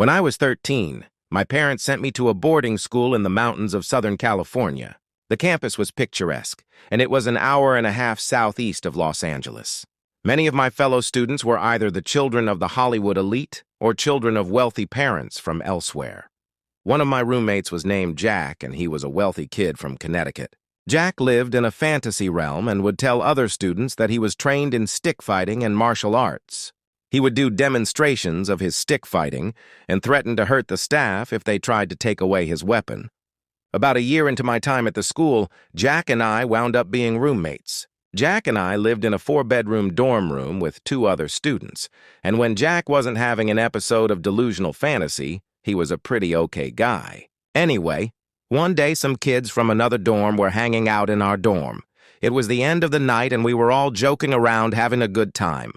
When I was 13, my parents sent me to a boarding school in the mountains of Southern California. The campus was picturesque, and it was an hour and a half southeast of Los Angeles. Many of my fellow students were either the children of the Hollywood elite or children of wealthy parents from elsewhere. One of my roommates was named Jack, and he was a wealthy kid from Connecticut. Jack lived in a fantasy realm and would tell other students that he was trained in stick fighting and martial arts. He would do demonstrations of his stick fighting and threaten to hurt the staff if they tried to take away his weapon. About a year into my time at the school, Jack and I wound up being roommates. Jack and I lived in a 4-bedroom dorm room with 2 other students, and when Jack wasn't having an episode of delusional fantasy, he was a pretty okay guy. Anyway, one day some kids from another dorm were hanging out in our dorm. It was the end of the night and we were all joking around having a good time.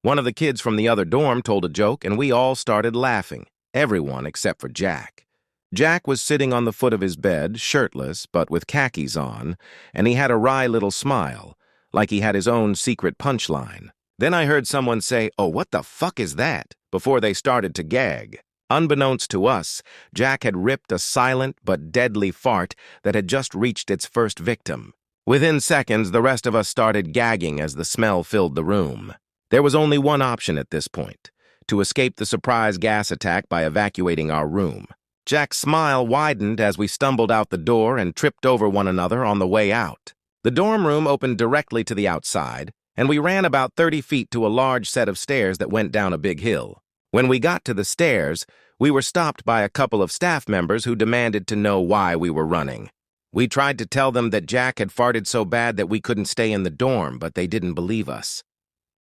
One of the kids from the other dorm told a joke and we all started laughing, everyone except for Jack. Jack was sitting on the foot of his bed, shirtless but with khakis on, and he had a wry little smile, like he had his own secret punchline. Then I heard someone say, "Oh, what the fuck is that?" before they started to gag. Unbeknownst to us, Jack had ripped a silent but deadly fart that had just reached its first victim. Within seconds, the rest of us started gagging as the smell filled the room. There was only one option at this point: to escape the surprise gas attack by evacuating our room. Jack's smile widened as we stumbled out the door and tripped over one another on the way out. The dorm room opened directly to the outside, and we ran about 30 feet to a large set of stairs that went down a big hill. When we got to the stairs, we were stopped by a couple of staff members who demanded to know why we were running. We tried to tell them that Jack had farted so bad that we couldn't stay in the dorm, but they didn't believe us.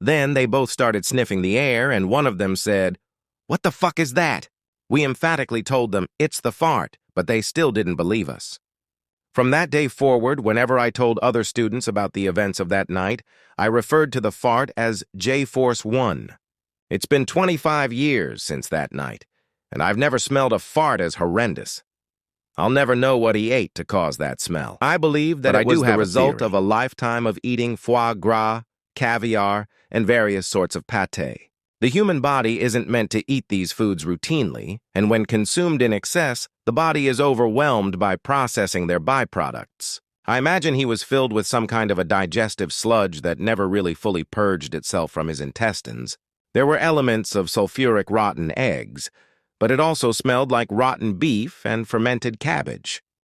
Then they both started sniffing the air, and one of them said, "What the fuck is that?" We emphatically told them, "It's the fart," but they still didn't believe us. From that day forward, whenever I told other students about the events of that night, I referred to the fart as J-Force 1. It's been 25 years since that night, and I've never smelled a fart as horrendous. I'll never know what he ate to cause that smell. I believe that it was the result of a lifetime of eating foie gras, caviar, and various sorts of pâté. The human body isn't meant to eat these foods routinely, and when consumed in excess, the body is overwhelmed by processing their byproducts. I imagine he was filled with some kind of a digestive sludge that never really fully purged itself from his intestines. There were elements of sulfuric rotten eggs, but it also smelled like rotten beef and fermented cabbage.